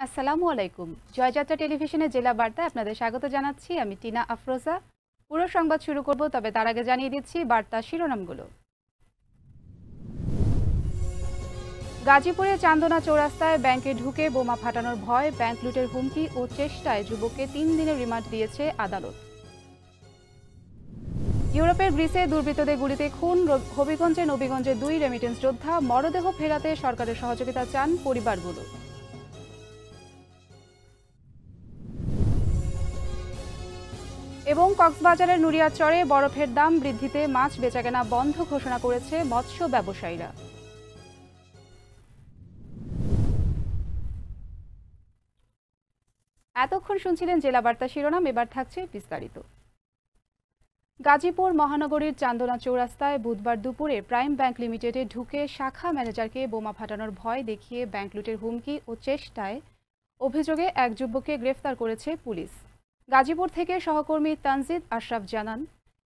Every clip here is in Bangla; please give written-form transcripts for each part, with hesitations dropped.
আসসালামু আলাইকুম। জয়যাত্রা টেলিভিশনের জেলা বার্তায় আপনাদের স্বাগত জানাচ্ছি। আমি টিনা আফরোজা। পুরো সংবাদ শুরু করব, তবে তার আগে জানিয়ে দিচ্ছি বার্তা শিরোনামগুলো। গাজীপুরে চান্দনা চৌরাস্তায় ব্যাংকে ঢুকে বোমা ফাটানোর ভয়, ব্যাংক লুটের হুমকি ও চেষ্টায় যুবককে 3 দিনের রিমান্ড দিয়েছে আদালত। ইউরোপের গ্রিসে দুর্বৃত্তদের গুলিতে খুন, হবিগঞ্জে নবীগঞ্জে 2 রেমিটেন্স যোদ্ধা, মরদেহ ফেরাতে সরকারের সহযোগিতা চান পরিবারগুলো। এবং কক্সবাজারের নুরিয়াচরে বরফের দাম বৃদ্ধিতে মাছ বেচাকেনা বন্ধ ঘোষণা করেছে মৎস্য ব্যবসায়ীরা। এতক্ষণ শুনছিলেন জেলা বার্তা শিরোনাম, এবার থাকছে বিস্তারিত। গাজীপুর মহানগরীর চান্দনা চৌরাস্তায় বুধবার দুপুরে প্রাইম ব্যাংক লিমিটেডে ঢুকে শাখা ম্যানেজারকে বোমা ফাটানোর ভয় দেখিয়ে ব্যাংক লুটের হুমকি ও চেষ্টায় অভিযোগে এক যুবককে গ্রেফতার করেছে পুলিশ। গাজীপুর থেকে সহকর্মী তানজিদ আশরাফ জানান,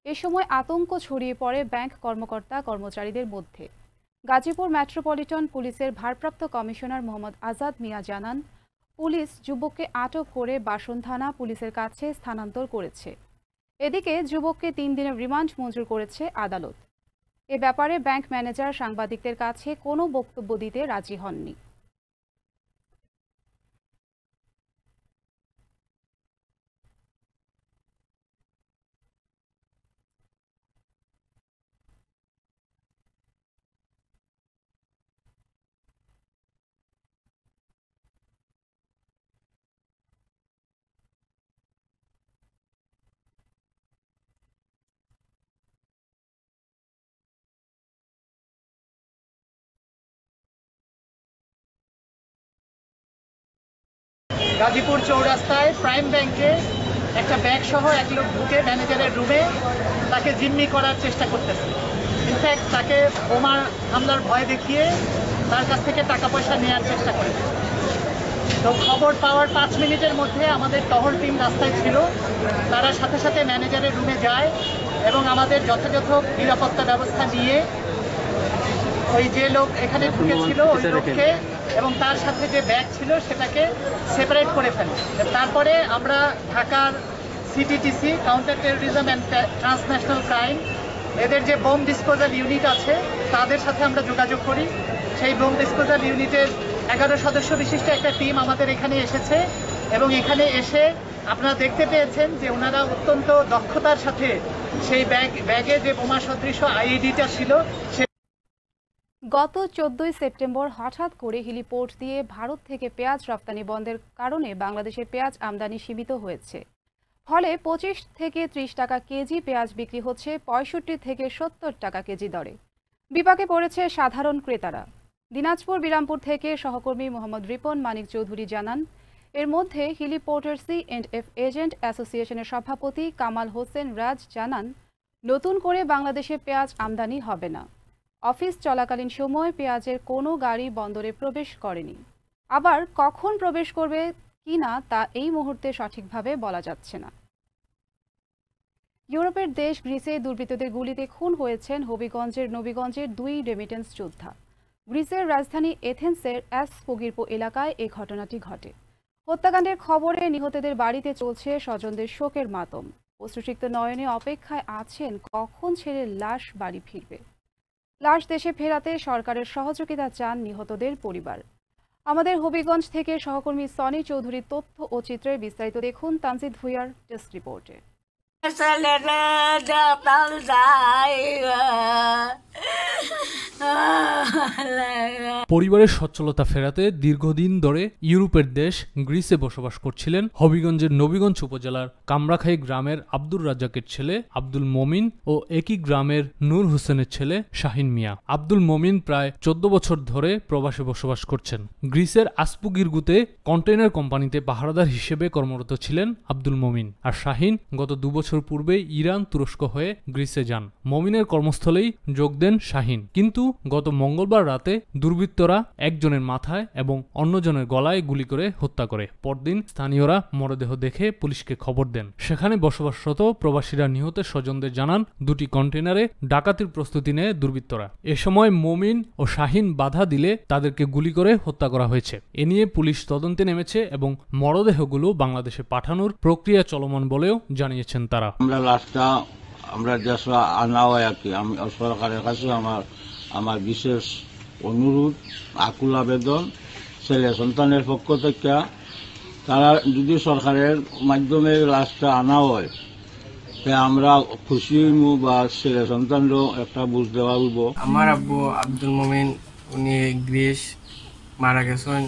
এ সময় আতঙ্ক ছড়িয়ে পড়ে ব্যাংক কর্মকর্তা কর্মচারীদের মধ্যে। গাজীপুর মেট্রোপলিটন পুলিশের ভারপ্রাপ্ত কমিশনার মোহাম্মদ আজাদ মিয়া জানান, পুলিশ যুবককে আটক করে বাসন থানা পুলিশের কাছে স্থানান্তর করেছে। এদিকে যুবককে 3 দিনের রিমান্ড মঞ্জুর করেছে আদালত। এ ব্যাপারে ব্যাংক ম্যানেজার সাংবাদিকদের কাছে কোনো বক্তব্য দিতে রাজি হননি। গাজীপুর চৌরাস্তায় প্রাইম ব্যাংকে একটা ব্যাগ সহ এক লোক ঢুকে ম্যানেজারের রুমে তাকে জিম্মি করার চেষ্টা করতেছে। ইনফ্যাক্ট তাকে বোমা হামলার ভয় দেখিয়ে তার কাছ থেকে টাকা পয়সা নেওয়ার চেষ্টা করেছে। তো খবর পাওয়ার 5 মিনিটের মধ্যে আমাদের টহল টিম রাস্তায় ছিল। তারা সাথে সাথে ম্যানেজারের রুমে যায় এবং আমাদের যথাযথ নিরাপত্তা ব্যবস্থা নিয়ে ওই যে লোক এখানে ঢুকেছিল ওই লোককে এবং তার সাথে যে ব্যাগ ছিল সেটাকে সেপারেট করে ফেলে। তারপরে আমরা ঢাকার CTTC, counter terrorism and transnational crime, এদের যে বোম ডিসপোজাল ইউনিট আছে তাদের সাথে আমরা যোগাযোগ করি। সেই বোম ডিসপোজাল ইউনিটের 11 সদস্য বিশিষ্ট একটা টিম আমাদের এখানে এসেছে এবং এখানে এসে আপনারা দেখতে পেয়েছেন যে ওনারা অত্যন্ত দক্ষতার সাথে সেই ব্যাগে যে বোমা সদৃশ আইইডিটা ছিল গত 14 সেপ্টেম্বর হঠাৎ করে হিলিপোর্ট দিয়ে ভারত থেকে পেঁয়াজ রপ্তানি বন্ধের কারণে বাংলাদেশে পেঁয়াজ আমদানি সীমিত হয়েছে। ফলে 25 থেকে 30 টাকা কেজি পেঁয়াজ বিক্রি হচ্ছে 65 থেকে 70 টাকা কেজি দরে। বিপাকে পড়েছে সাধারণ ক্রেতারা। দিনাজপুর বিরামপুর থেকে সহকর্মী মোহাম্মদ রিপন মানিক চৌধুরী জানান, এর মধ্যে হিলিপোর্টের C&F এজেন্ট অ্যাসোসিয়েশনের সভাপতি কামাল হোসেন রাজ জানান, নতুন করে বাংলাদেশে পেঁয়াজ আমদানি হবে না। অফিস চলাকালীন সময় পেঁয়াজের কোনো গাড়ি বন্দরে প্রবেশ করেনি। আবার কখন প্রবেশ করবে কিনা তা এই মুহূর্তে সঠিকভাবে বলা যাচ্ছে না। ইউরোপের দেশ গ্রিসে দুর্বৃত্তদের গুলিতে খুন হয়েছেন হবিগঞ্জের নবীগঞ্জের 2 রেমিটেন্স যোদ্ধা। গ্রিসের রাজধানী এথেন্সের স্পোগিরপো এলাকায় এ ঘটনাটি ঘটে। হত্যাকাণ্ডের খবরে নিহতদের বাড়িতে চলছে স্বজনদের শোকের মাতম। অশ্রুসিক্ত নয়নে অপেক্ষায় আছেন কখন ছেড়ে লাশ বাড়ি ফিরবে। লাশ দেশে ফেরাতে সরকারের সহযোগিতা চান নিহতদের পরিবার। আমাদের হবিগঞ্জ থেকে সহকর্মী সনি চৌধুরীর তথ্য ও চিত্রের বিস্তারিত দেখুন তানজিদ ভুইয়ার টেস্ট রিপোর্টে। পরিবারের সচ্ছলতা ফেরাতে দীর্ঘদিন ধরে ইউরোপের দেশ গ্রিসে বসবাস করছিলেন হবিগঞ্জের নবীগঞ্জ উপজেলার কামরাখাই গ্রামের আব্দুর রাজ্জাকের ছেলে আব্দুল মমিন ও একই গ্রামের নূর হোসেনের ছেলে শাহিন মিয়া। আব্দুল মমিন প্রায় 14 বছর ধরে প্রবাসে বসবাস করছেন। গ্রিসের আসপুগিরগুতে কন্টেইনার কোম্পানিতে পাহারাদার হিসেবে কর্মরত ছিলেন আব্দুল মমিন, আর শাহিন গত 2 বছর পূর্বে ইরান তুরস্ক হয়ে গ্রিসে যান। মমিনের কর্মস্থলেই যোগ দেন শাহিন, কিন্তু গত মঙ্গলবার রাতে দুর্বৃত্তরা একজনের মাথায় এবং অন্যজনের গলায় গুলি করে হত্যা করে। পরদিন স্থানীয়রা মরদেহ দেখে পুলিশকে খবর দেন। সেখানে বসবাসরত প্রবাসীরা নিহতের স্বজনদের জানান, দুটি কন্টেনারে ডাকাতির প্রস্তুতি নেয় দুর্বৃত্তরা। এ সময় মমিন ও শাহিন বাধা দিলে তাদেরকে গুলি করে হত্যা করা হয়েছে। এ নিয়ে পুলিশ তদন্তে নেমেছে এবং মরদেহগুলো বাংলাদেশে পাঠানোর প্রক্রিয়া চলমান বলেও জানিয়েছেন তারা। আমরা দেশে আনা হয় আর কি। আমি সরকারের কাছে আমার বিশেষ অনুরোধ, আকুল আবেদন, ছেলে সন্তানের পক্ষ থেকে তারা যদি সরকারের মাধ্যমে লাশটা আনা হয় তা আমরা খুশি হইব বা ছেলে সন্তানও একটা বুঝ দেওয়া হইব। আমার আব্বু আব্দুল মমিন, উনি গ্রিস মারা গেছেন।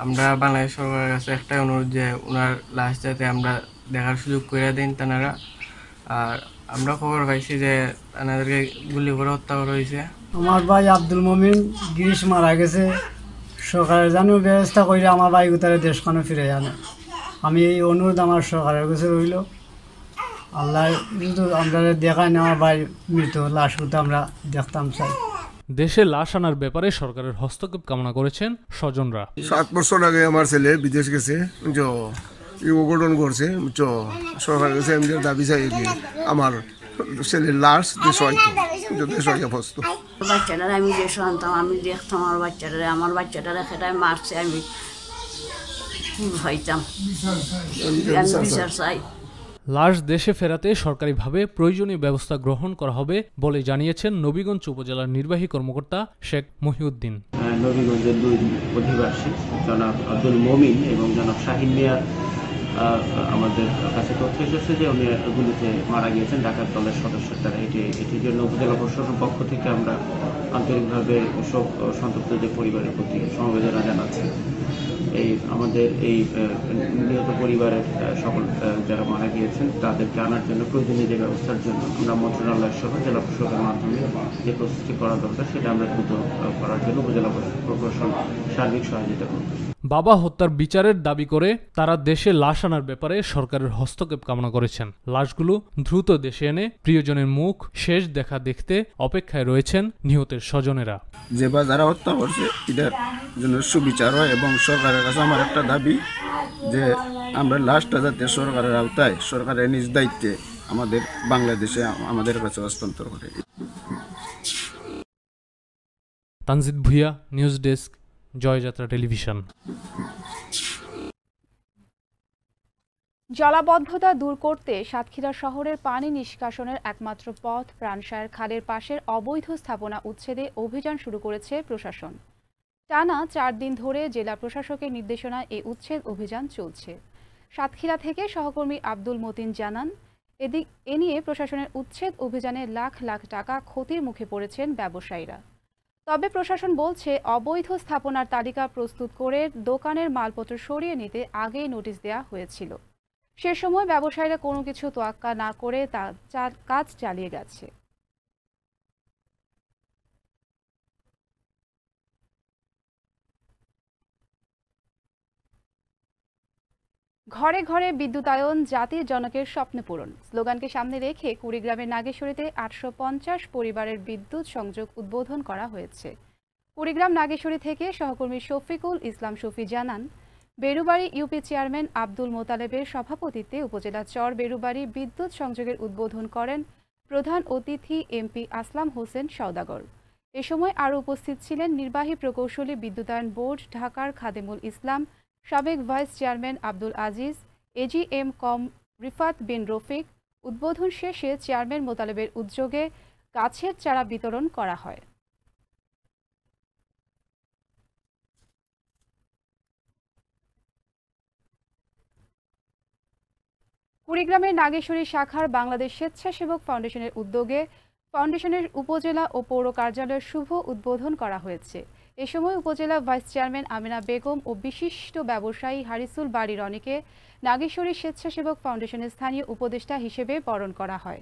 আমরা বাংলাদেশ সরকারের কাছে একটাই অনুরোধ যে ওনার লাশ যাতে আমরা দেখার সুযোগ করে দেন তানারা। আর আমরা খবর পাইছি যে তাদেরকে গুলি করে হত্যা করা হয়েছে। আমার ভাই আব্দুল মমিন গ্রিস মারা গেছে। সরকারের জানো ব্যবস্থা করে আমার ভাই তারা দেশখানে ফিরে আনে। আমি এই অনুরোধ আমার সরকারের কাছে রইল। আল্লাহ আমরা দেখায় না আমার ভাই মৃত লাশ আমরা দেখতাম চাই। দেশে লাশ আনার ব্যাপারে সরকারের হস্তক্ষেপ কামনা করেছেন স্বজনরা। 7 বছর আগে আমার ছেলে বিদেশ গেছে, অঘটন করছে। সরকারের কাছে আমি দাবি চাই কি আমার ছেলের লাশ দেশ বস্তু। বাচ্চাটারে আমি দেশ আনতাম, আমি দেখতাম আমার বাচ্চাটারে সেটাই মারছে, আমি হইতাম বিচার চাই। লাশ দেশে ফেরাতে সরকারিভাবে প্রয়োজনীয় ব্যবস্থা গ্রহণ করা হবে বলে জানিয়েছেন নবীগঞ্জ উপজেলার নির্বাহী কর্মকর্তা শেখ মহিউদ্দিন। নবীগঞ্জের 2 অধিবাসী জনাব আব্দুল মমিন এবং জনাব শাহিন মিয়া আমাদের কাছে তথ্য এসেছে যে উনি গুলিতে মারা গিয়েছেন ডাকাত দলের সদস্যের দ্বারা। এটির জন্য উপজেলা প্রশাসনের পক্ষ থেকে আমরা আন্তরিকভাবে শোক সন্তপ্তদের পরিবারের প্রতি সমবেদনা জানাচ্ছি। আমাদের এই নিহত পরিবারের সকল যারা মারা গিয়েছেন তাদেরকে আনার জন্য প্রয়োজনীয় যে ব্যবস্থার জন্য আমরা মন্ত্রণালয় সহ জেলা প্রশাসনের মাধ্যমে যে প্রস্তুতি করা দরকার সেটা আমরা দ্রুত করার জন্য উপজেলা প্রশাসন সার্বিক সহযোগিতা করব। বাবা হত্যার বিচারের দাবি করে তারা দেশে লাশ আনার ব্যাপারে সরকারের হস্তক্ষেপ কামনা করেছেন। লাশগুলো দ্রুত দেশে এনে প্রিয়জনের মুখ শেষ দেখা দেখতে অপেক্ষায় রয়েছেন নিহতের স্বজনেরা। যে বা যারা হত্যা করছে এটার জন্য সুবিচার হয় এবং সরকারের কাছে আমার একটা দাবি যে আমরা লাশটা যাতে সরকারের আওতায় সরকারের নিজ দায়িত্বে আমাদের বাংলাদেশে আমাদের কাছে হস্তান্তর করে। Tanjid Bhuiyan, news desk, Joyjatra television. জলাবদ্ধতা দূর করতে সাতক্ষীরা শহরের পানি নিষ্কাশনের একমাত্র পথ প্রাণসায়ের খালের পাশের অবৈধ স্থাপনা উচ্ছেদে অভিযান শুরু করেছে প্রশাসন। টানা 4 দিন ধরে জেলা প্রশাসকের নির্দেশনায় এই উচ্ছেদ অভিযান চলছে। সাতক্ষীরা থেকে সহকর্মী আব্দুল মতিন জানান, এ নিয়ে প্রশাসনের উচ্ছেদ অভিযানে লাখ লাখ টাকা ক্ষতির মুখে পড়েছেন ব্যবসায়ীরা। তবে প্রশাসন বলছে অবৈধ স্থাপনার তালিকা প্রস্তুত করে দোকানের মালপত্র সরিয়ে নিতে আগেই নোটিশ দেওয়া হয়েছিল। সে সময় ব্যবসায়ীরা কোনো কিছু তোয়াক্কা না করে কাজ চালিয়ে গেছে। ঘরে ঘরে বিদ্যুতায়ন জাতির জনকের স্বপ্ন পূরণ স্লোগানকে সামনে রেখে কুড়িগ্রামের নাগেশ্বরীতে 850 পরিবারের বিদ্যুৎ সংযোগ উদ্বোধন করা হয়েছে। কুড়িগ্রাম নাগেশ্বরী থেকে সহকর্মী শফিকুল ইসলাম শফি জানান, বেরুবাড়ি ইউপি চেয়ারম্যান আব্দুল মোতালেবের সভাপতিত্বে উপজেলা চর বেরুবাড়ি বিদ্যুৎ সংযোগের উদ্বোধন করেন প্রধান অতিথি এমপি আসলাম হোসেন সওদাগর। এ সময় আরও উপস্থিত ছিলেন নির্বাহী প্রকৌশলী বিদ্যুতায়ন বোর্ড ঢাকার খাদেমুল ইসলাম, সাবেক vice chairman Abdul Aziz, AGM কম রিফাত বিন রফিক। উদ্বোধন শেষে চেয়ারম্যান মোতালেবের উদ্যোগে গাছের চারা বিতরণ করা হয়। কুড়িগ্রামের নাগেশ্বরী শাখার বাংলাদেশ স্বেচ্ছাসেবক ফাউন্ডেশনের উদ্যোগে ফাউন্ডেশনের উপজেলা ও পৌর কার্যালয়ের শুভ উদ্বোধন করা হয়েছে। এ সময় উপজেলা ভাইস চেয়ারম্যান আমিনা বেগম ও বিশিষ্ট ব্যবসায়ী হারিসুল বাড়ি রনিকে নাগেশ্বরী স্বেচ্ছাসেবক ফাউন্ডেশনের স্থানীয় উপদেষ্টা হিসেবে বরণ করা হয়।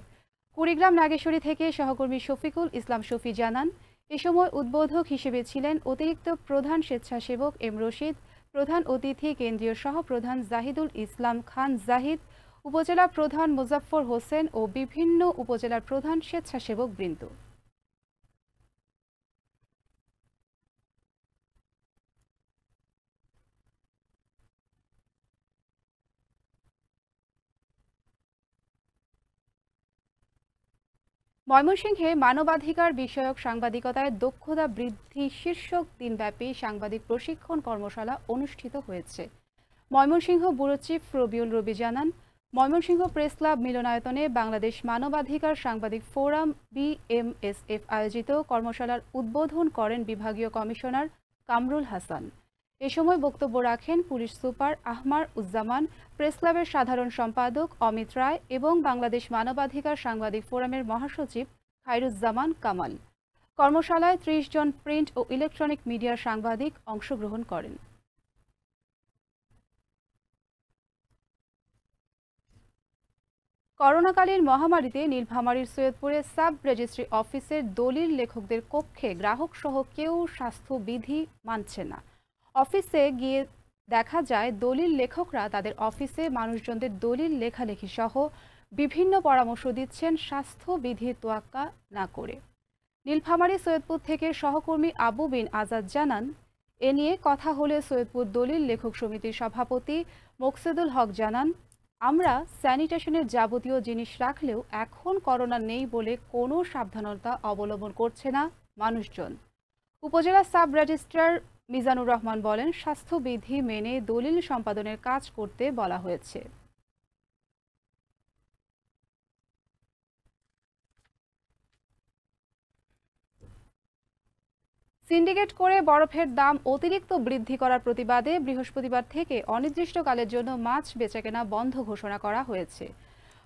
কুড়িগ্রাম নাগেশ্বরী থেকে সহকর্মী শফিকুল ইসলাম শফি জানান, এ সময় উদ্বোধক হিসেবে ছিলেন অতিরিক্ত প্রধান স্বেচ্ছাসেবক এম রশিদ, প্রধান অতিথি কেন্দ্রীয় সহপ্রধান জাহিদুল ইসলাম খান জাহিদ, উপজেলা প্রধান মুজাফফর হোসেন ও বিভিন্ন উপজেলার প্রধান স্বেচ্ছাসেবক বৃন্দ। ময়মনসিংহে মানবাধিকার বিষয়ক সাংবাদিকতায় দক্ষতা বৃদ্ধি শীর্ষক দিনব্যাপী সাংবাদিক প্রশিক্ষণ কর্মশালা অনুষ্ঠিত হয়েছে। ময়মনসিংহ ব্যুরো চিফ রবিউল রবি জানান, ময়মনসিংহ প্রেস ক্লাব মিলনায়তনে বাংলাদেশ মানবাধিকার সাংবাদিক ফোরাম BMSF আয়োজিত কর্মশালার উদ্বোধন করেন বিভাগীয় কমিশনার কামরুল হাসান। এ সময় বক্তব্য রাখেন police super Ahmar Uzzaman, press ক্লাবের সাধারণ সম্পাদক অমিত রায় এবং বাংলাদেশ মানবাধিকার সাংবাদিক ফোরামের মহাসচিব খায়রুজ্জামান কামাল। কর্মশালায় 30 জন প্রিন্ট ও ইলেকট্রনিক মিডিয়ার সাংবাদিক অংশগ্রহণ করেন। করোনাকালীন মহামারীতে নীলফামারীর সৈয়দপুরে সাব রেজিস্ট্রি অফিসের দলিল লেখকদের কক্ষে গ্রাহক সহ কেউ স্বাস্থ্যবিধি মানছে না। অফিসে গিয়ে দেখা যায় দলিল লেখকরা তাদের অফিসে মানুষজনদের দলিল লেখালেখি সহ বিভিন্ন পরামর্শ দিচ্ছেন স্বাস্থ্যবিধির তোয়াক্কা না করে। নীলফামারী সৈয়দপুর থেকে সহকর্মী আবু বিন আজাদ জানান, এ নিয়ে কথা হলে সৈয়দপুর দলিল লেখক সমিতির সভাপতি মোকসেদুল হক জানান, আমরা স্যানিটেশনের যাবতীয় জিনিস রাখলেও এখন করোনা নেই বলে কোনো সাবধানতা অবলম্বন করছে না মানুষজন। উপজেলা সাব রেজিস্ট্রার মিজানুর রহমান বলেন, স্বাস্থ্যবিধি মেনে দলিল সম্পাদনের কাজ করতে বলা হয়েছে। সিন্ডিকেট করে বরফের দাম অতিরিক্ত বৃদ্ধি করার প্রতিবাদে বৃহস্পতিবার থেকে অনির্দিষ্টকালের জন্য মাছ বেচাকেনা বন্ধ ঘোষণা করা হয়েছে।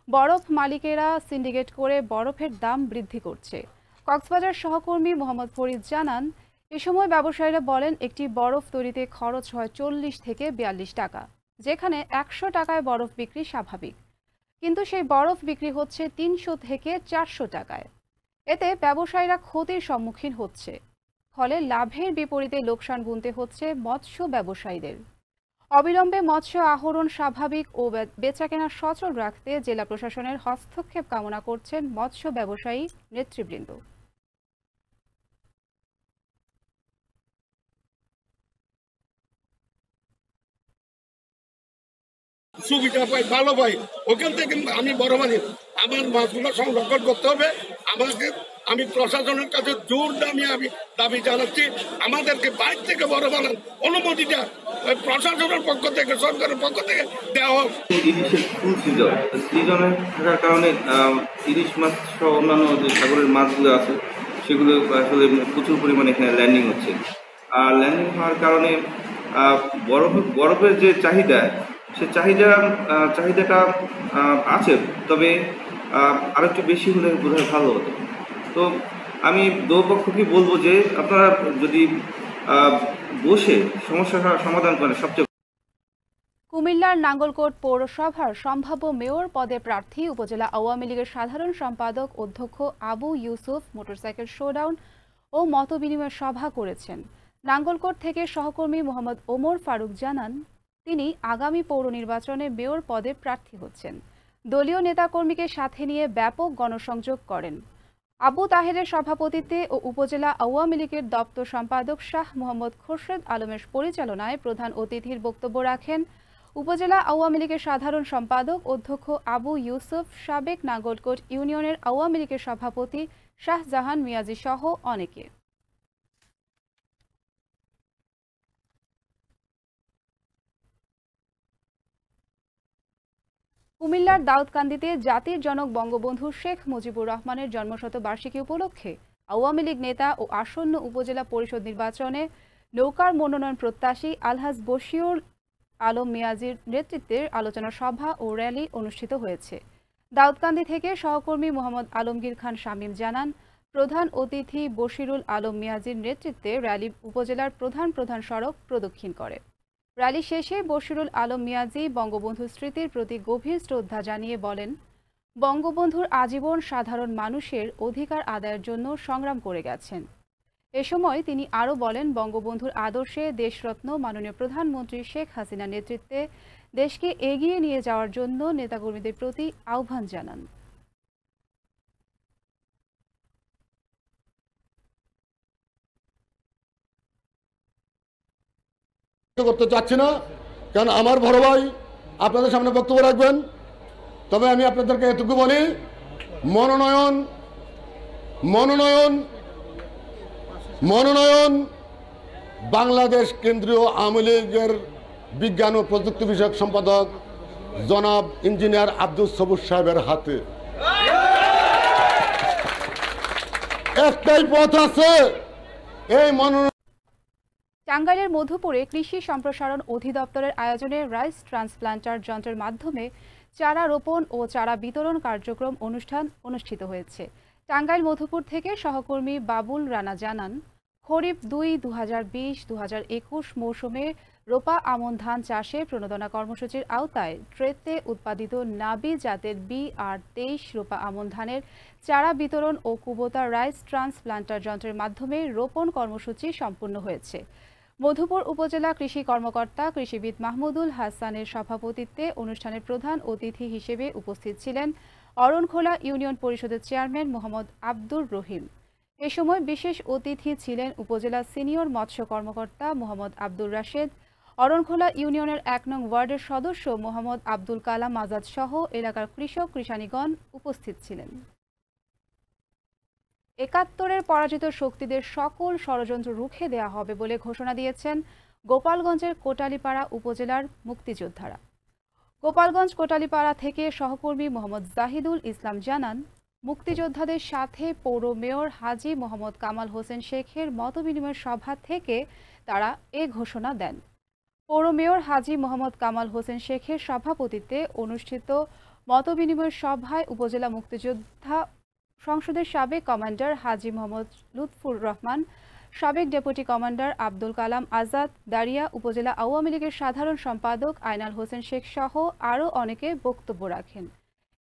বরফ মালিকেরা সিন্ডিকেট করে বরফের দাম বৃদ্ধি করছে। কক্সবাজার সহকর্মী মোহাম্মদ ফরিদ জানান, এ সময় ব্যবসায়ীরা বলেন, একটি বরফ তৈরিতে খরচ হয় 40 থেকে 42 টাকা, যেখানে 100 টাকায় বরফ বিক্রি স্বাভাবিক, কিন্তু সেই বরফ বিক্রি হচ্ছে 300 থেকে 400 টাকায়। এতে ব্যবসায়ীরা ক্ষতির সম্মুখীন হচ্ছে, ফলে লাভের বিপরীতে লোকসান গুনতে হচ্ছে মৎস্য ব্যবসায়ীদের। অবিলম্বে মৎস্য আহরণ স্বাভাবিক ও বেচাকেনা সচল রাখতে জেলা প্রশাসনের হস্তক্ষেপ কামনা করছেন মৎস্য ব্যবসায়ী নেতৃবৃন্দ। সুবিধা পাই, ভালো পাই, ওখান থেকে আমি বড় মানি আমার মাছগুলো সংরক্ষণ করতে হবে। আমি প্রশাসনের কাছে জোর দাবি জানাচ্ছি, আমাদেরকে বাইরে থেকে বড় বানান অনুমতিটা প্রশাসনের পক্ষ থেকে, সরকারের পক্ষ থেকে দেওয়া হোক। ইলিশের ফুল সিজনে থাকার কারণে ইলিশ মাছ সহ অন্যান্য যে সাগরের মাছগুলো আছে সেগুলো আসলে প্রচুর পরিমাণে এখানে ল্যান্ডিং হচ্ছে। আর ল্যান্ডিং হওয়ার কারণে বরফের যে চাহিদা, সে চাহিদাটা আছে, তবে আর একটু বেশি হলে বোধহয় ভালো হতো। তো আমি দুপক্ষকে বলবো যে আপনারা যদি বসে সমস্যার সমাধান করেন সবচেয়ে। কুমিল্লার নাঙ্গলকোট পৌরসভার সম্ভাব্য মেয়র পদে প্রার্থী উপজেলা আওয়ামী লীগের সাধারণ সম্পাদক অধ্যক্ষ আবু ইউসুফ মোটরসাইকেল শোডাউন ও মতবিনিময় সভা করেছেন। নাঙ্গলকোট থেকে সহকর্মী মোহাম্মদ ওমর ফারুক জানান, তিনি আগামী পৌর নির্বাচনে মেয়র পদে প্রার্থী হচ্ছেন। দলীয় নেতাকর্মীকে সাথে নিয়ে ব্যাপক গণসংযোগ করেন। আবু তাহেরের সভাপতিত্বে ও উপজেলা আওয়ামী লীগের দপ্তর সম্পাদক শাহ মোহাম্মদ খোরশেদ আলমের পরিচালনায় প্রধান অতিথির বক্তব্য রাখেন উপজেলা আওয়ামী লীগের সাধারণ সম্পাদক অধ্যক্ষ আবু ইউসুফ, সাবেক নাঙ্গলকোট ইউনিয়নের আওয়ামী লীগের সভাপতি শাহজাহান মিয়াজি সহ অনেকে। কুমিল্লার দাউদকান্দিতে জাতির জনক বঙ্গবন্ধু শেখ মুজিবুর রহমানের জন্মশতবার্ষিকী উপলক্ষে আওয়ামী লীগ নেতা ও আসন্ন উপজেলা পরিষদ নির্বাচনে নৌকার মনোনয়ন প্রত্যাশী আলহাজ বশির আলম মিয়াজির নেতৃত্বে আলোচনা সভা ও র্যালি অনুষ্ঠিত হয়েছে। দাউদকান্দি থেকে সহকর্মী মোহাম্মদ আলমগীর খান শামীম জানান, প্রধান অতিথি বশিরুল আলম মিয়াজির নেতৃত্বে র্যালি উপজেলার প্রধান সড়ক প্রদক্ষিণ করে। র্যালি শেষে বশিরুল আলম মিয়াজি বঙ্গবন্ধুর স্মৃতির প্রতি গভীর শ্রদ্ধা জানিয়ে বলেন, বঙ্গবন্ধুর আজীবন সাধারণ মানুষের অধিকার আদায়ের জন্য সংগ্রাম করে গেছেন। এ সময় তিনি আরও বলেন, বঙ্গবন্ধুর আদর্শে দেশরত্ন মাননীয় প্রধানমন্ত্রী শেখ হাসিনার নেতৃত্বে দেশকে এগিয়ে নিয়ে যাওয়ার জন্য নেতাকর্মীদের প্রতি আহ্বান জানান। করতে চাচ্ছি না, কারণ আমার বড় ভাই আপনাদের সামনে বক্তব্য রাখবেন। তবে আমি আপনাদেরকে এটুকু বলি, মনোনয়ন মনোনয়ন বাংলাদেশ কেন্দ্রীয় আওয়ামী লীগের বিজ্ঞান ও প্রযুক্তি বিষয়ক সম্পাদক জনাব ইঞ্জিনিয়ার আব্দুল সবুর সাহেবের হাতে। একটাই পথ আছে, এই মনোনয়ন। টাঙ্গাইলের মধুপুরে কৃষি সম্প্রসারণ অধিদপ্তরের আয়োজনে রাইস ট্রান্সপ্লান্টার যন্ত্রের মাধ্যমে চারা রোপণ ও চারা বিতরণ কার্যক্রম অনুষ্ঠিত হয়েছে। টাঙ্গাইল মধুপুর থেকে সহকর্মী বাবুল রানা জানান, খরিফ ২-২০২০-২০২১ মৌসুমে রোপা আমন ধান চাষে প্রণোদনা কর্মসূচির আওতায় ট্রেতে উৎপাদিত নাবি জাতের BR-23 রোপা আমন ধানের চারা বিতরণ ও কুবোতা রাইস ট্রান্সপ্লান্টার যন্ত্রের মাধ্যমে রোপণ কর্মসূচি সম্পন্ন হয়েছে। মধুপুর উপজেলা কৃষি কর্মকর্তা কৃষিবিদ মাহমুদুল হাসানের সভাপতিত্বে অনুষ্ঠানের প্রধান অতিথি হিসেবে উপস্থিত ছিলেন অরণখোলা ইউনিয়ন পরিষদের চেয়ারম্যান মোহাম্মদ আব্দুর রহিম। এ সময় বিশেষ অতিথি ছিলেন উপজেলা সিনিয়র মৎস্য কর্মকর্তা মোহাম্মদ আব্দুর রাশেদ, অরণখোলা ইউনিয়নের ১ নং ওয়ার্ডের সদস্য মোহাম্মদ আব্দুল কালাম আজাদ সহ এলাকার কৃষক কৃষানীগণ উপস্থিত ছিলেন। ৭১-এর পরাজিত শক্তিদের সকল ষড়যন্ত্র রুখে দেওয়া হবে বলে ঘোষণা দিয়েছেন গোপালগঞ্জের কোটালীপাড়া উপজেলার মুক্তিযোদ্ধারা। গোপালগঞ্জ কোটালীপাড়া থেকে সহকর্মী মোহাম্মদ জাহিদুল ইসলাম জানান, মুক্তিযোদ্ধাদের সাথে পৌর মেয়র হাজী মোহাম্মদ কামাল হোসেন শেখের মতবিনিময় সভা থেকে তারা এ ঘোষণা দেন। পৌর মেয়র হাজী মোহাম্মদ কামাল হোসেন শেখের সভাপতিত্বে অনুষ্ঠিত মতবিনিময় সভায় উপজেলা মুক্তিযোদ্ধা সংসদের সাবেক কমান্ডার হাজী মোহাম্মদ লুৎফুর রহমান, সাবেক ডেপুটি কমান্ডার আব্দুল কালাম আজাদ, দাঁড়িয়া উপজেলা আওয়ামী লীগের সাধারণ সম্পাদক আয়নাল হোসেন শেখ সহ আরও অনেকে বক্তব্য রাখেন।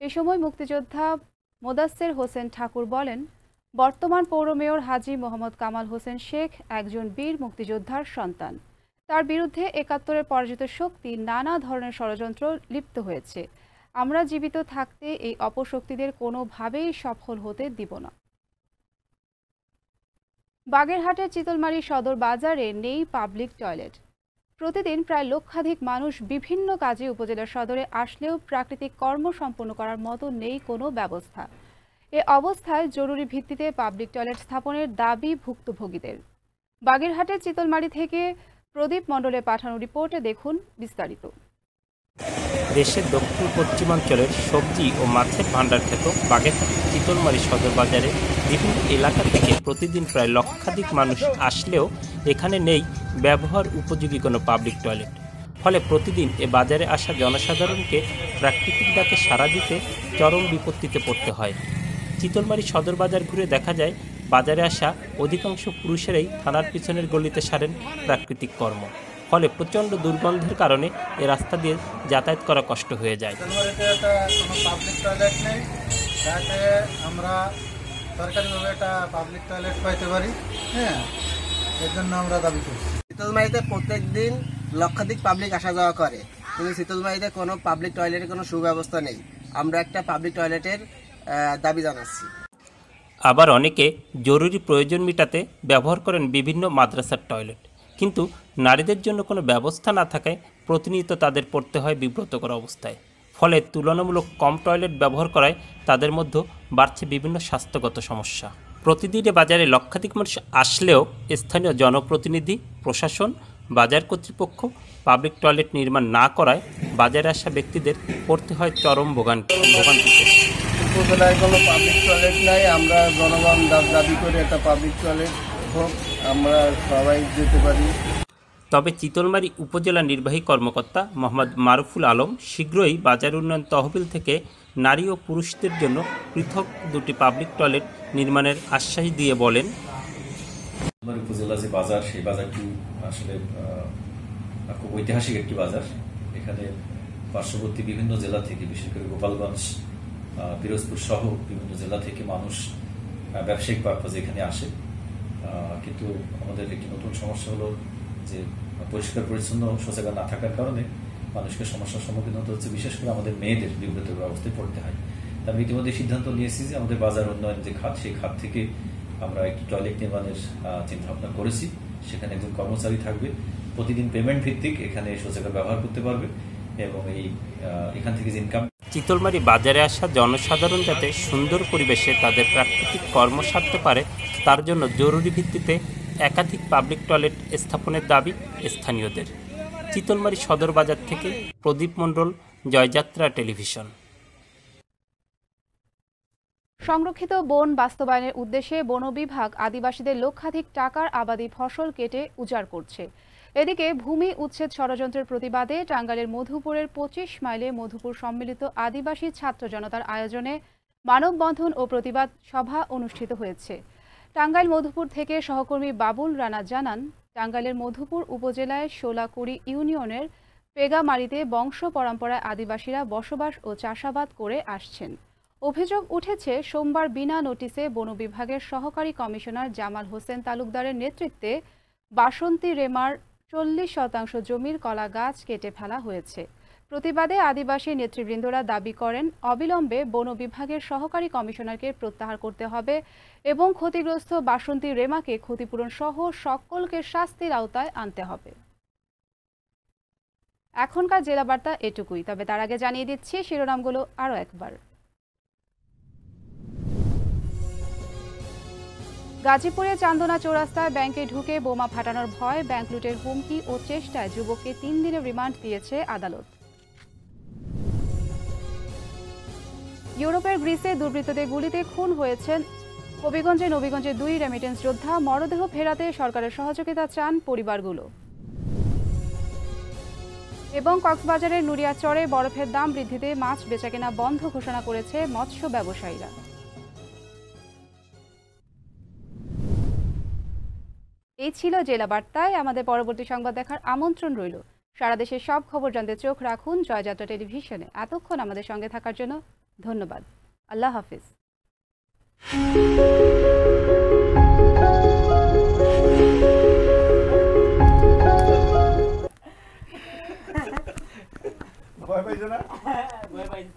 এ সময় মুক্তিযোদ্ধা মোদাসের হোসেন ঠাকুর বলেন, বর্তমান পৌর মেয়র হাজী মোহাম্মদ কামাল হোসেন শেখ একজন বীর মুক্তিযোদ্ধার সন্তান। তার বিরুদ্ধে ৭১-এর পরাজিত শক্তি নানা ধরনের ষড়যন্ত্র লিপ্ত হয়েছে। আমরা জীবিত থাকতে এই অপশক্তিদের কোনোভাবেই সফল হতে দিব না। বাগেরহাটের চিতলমারী সদর বাজারে নেই পাবলিক টয়লেট। প্রতিদিন প্রায় লক্ষাধিক মানুষ বিভিন্ন কাজে উপজেলা সদরে আসলেও প্রাকৃতিক কর্ম সম্পন্ন করার মতো নেই কোনো ব্যবস্থা। এ অবস্থায় জরুরি ভিত্তিতে পাবলিক টয়লেট স্থাপনের দাবি ভুক্তভোগীদের। বাগেরহাটের চিতলমারী থেকে প্রদীপ মণ্ডলের পাঠানো রিপোর্টে দেখুন বিস্তারিত। দেশের দক্ষিণ পশ্চিমাঞ্চলের সবজি ও মাছের ভাণ্ডার খ্যাত বাগেরহাট চিতলমারী সদর বাজারে বিভিন্ন এলাকা থেকে প্রতিদিন প্রায় লক্ষাধিক মানুষ আসলেও এখানে নেই ব্যবহার উপযোগী কোনো পাবলিক টয়লেট। ফলে প্রতিদিন এ বাজারে আসা জনসাধারণকে প্রাকৃতিক ডাকে সাড়া দিতে চরম বিপত্তিতে পড়তে হয়। চিতলমারী সদর বাজার ঘুরে দেখা যায় বাজারে আসা অধিকাংশ পুরুষেরাই থানার পিছনের গলিতে সারেন প্রাকৃতিক কর্ম। ফলে প্রচণ্ড দুর্গন্ধের কারণে এ রাস্তা দিয়ে যাতায়াত করা কষ্ট হয়ে যায়। কোনো পাবলিক টয়লেট নেই, যাতে আমরা সরকারিভাবে একটা পাবলিক টয়লেট পাইতে পারি। হ্যাঁ, এর জন্য আমরা দাবি করছি। চিতলমারীতে প্রত্যেক দিন লক্ষাধিক পাবলিক আসা যাওয়া করে, কিন্তু চিতলমারীতে কোনো পাবলিক টয়লেটের কোনো সুব্যবস্থা নেই। আমরা একটা পাবলিক টয়লেটের দাবি জানাচ্ছি। আবার অনেকে জরুরি প্রয়োজন মেটাতে ব্যবহার করেন বিভিন্ন মাদ্রাসার টয়লেট, কিন্তু নারীদের জন্য কোনো ব্যবস্থা না থাকায় প্রতিনিয়ত তাদের পড়তে হয় বিব্রতকর অবস্থায়। ফলে তুলনামূলক কম টয়লেট ব্যবহার করায় তাদের মধ্যে বাড়ছে বিভিন্ন স্বাস্থ্যগত সমস্যা। প্রতিদিনে বাজারে লক্ষাধিক মানুষ আসলেও স্থানীয় জনপ্রতিনিধি, প্রশাসন, বাজার কর্তৃপক্ষ পাবলিক টয়লেট নির্মাণ না করায় বাজারে আসা ব্যক্তিদের পড়তে হয় চরম ভোগান্তিতে। উপজেলায় কোনো পাবলিক টয়লেট নাই, আমরা জনগণ দাবি করে একটা পাবলিক টয়লেট হোক, আমরা সবাই যেতে পারি। তবে চিতলমারী উপজেলা নির্বাহী কর্মকর্তা মোহাম্মদ মারুফুল আলম শীঘ্রই বাজার উন্নয়ন তহবিল থেকে নারী ও পুরুষদের জন্য পৃথক দুটি পাবলিক টয়লেট নির্মাণের আশ্বাস দিয়ে বলেন, উপজেলা যে বাজার, সেই বাজারটি আসলে খুব ঐতিহাসিক একটি বাজার। এখানে পার্শ্ববর্তী বিভিন্ন জেলা থেকে, বিশেষ করে গোপালগঞ্জ, পিরোজপুর সহ বিভিন্ন জেলা থেকে মানুষ ব্যবসায়িক পারপাজে এখানে আসে। কিন্তু আমাদের একটি নতুন সমস্যা হলো যে পরিষ্কার পরিচ্ছন্ন শৌচাগার না থাকার কারণে মানুষকে সমস্যার সম্মুখীন হতে হচ্ছে, বিশেষ করে আমাদের মেয়েদের বিব্রতকর অবস্থায় পড়তে হয়। আমি ইতিমধ্যে সিদ্ধান্ত নিয়েছি যে আমাদের বাজার উন্নয়ন যে খাত, সেই খাত থেকে আমরা একটি টয়লেট নির্মাণের চিন্তাভাবনা করেছি। সেখানে একজন কর্মচারী থাকবে, প্রতিদিন পেমেন্ট ভিত্তিক এখানে শৌচাগার ব্যবহার করতে পারবে এবং এখান থেকে যে ইনকাম চিতলমারী বাজারে আসা জনসাধারণ যাতে সুন্দর পরিবেশে তাদের প্রাকৃতিক কর্ম সারতে পারে তার জন্য জরুরি ভিত্তিতে একাধিক পাবলিক টয়লেট স্থাপনের দাবি স্থানীয়দের। চিতলমারী সদর বাজার থেকে প্রদীপ মণ্ডল, জয়যাত্রা টেলিভিশন। সংরক্ষিত বন বাস্তবায়নের উদ্দেশ্যে বন বিভাগ আদিবাসীদের লক্ষাধিক টাকার আবাদি ফসল কেটে উজাড় করছে। এদিকে ভূমি উচ্ছেদ ষড়যন্ত্রের প্রতিবাদে টাঙ্গাইলের মধুপুরের 25 মাইলে মধুপুর সম্মিলিত আদিবাসী ছাত্র জনতার আয়োজনে মানববন্ধন ও প্রতিবাদ সভা অনুষ্ঠিত হয়েছে। টাঙ্গাইল মধুপুর থেকে সহকর্মী বাবুল রানা জানান, টাঙ্গাইলের মধুপুর উপজেলায় শোলাকুড়ি ইউনিয়নের পেগামারিতে বংশ পরম্পরায় আদিবাসীরা বসবাস ও চাষাবাদ করে আসছেন। অভিযোগ উঠেছে সোমবার বিনা নোটিসে বন বিভাগের সহকারী কমিশনার জামাল হোসেন তালুকদারের নেতৃত্বে বাসন্তী রেমার 40% জমির কলা গাছ কেটে ফেলা হয়েছে। প্রতিবাদে আদিবাসী নেতৃবৃন্দরা দাবি করেন অবিলম্বে বন বিভাগের সহকারী কমিশনারকে প্রত্যাহার করতে হবে এবং ক্ষতিগ্রস্ত বাসন্তী রেমাকে ক্ষতিপূরণ সহ সকলকে শাস্তির আওতায় আনতে হবে। এখনকার জেলা বার্তা এটুকুই, তবে তার আগে জানিয়ে দিচ্ছি শিরোনামগুলো আরও একবার। গাজীপুরে চান্দনা চৌরাস্তায় ব্যাংকে ঢুকে বোমা ফাটানোর ভয়, ব্যাংক লুটের হুমকি ও চেষ্টায় যুবককে 3 দিনের রিমান্ড দিয়েছে আদালত। ইউরোপের গ্রিসে দুর্বৃত্তদের গুলিতে খুন হয়েছেন নবীগঞ্জে 2 রেমিটেন্স যোদ্ধা। মরদেহ ফেরাতে সরকারের সহযোগিতা চান পরিবারগুলো। এবং কক্সবাজারের নুরিয়াচরে বরফের দাম বৃদ্ধিতে মাছ বেচাকেনা বন্ধ ঘোষণা করেছে মৎস্য ব্যবসায়ীরা। এই ছিল জেলা বার্তায়। আমাদের পরবর্তী সংবাদ দেখার আমন্ত্রণ রইল। সারা দেশের সব খবর জানতে চোখ রাখুন জয়যাত্রা টেলিভিশনে। এতক্ষণ আমাদের সঙ্গে থাকার জন্য ধন্যবাদ। আল্লাহ হাফিজ। ভয় পাইছো না? ভয় পাইছি।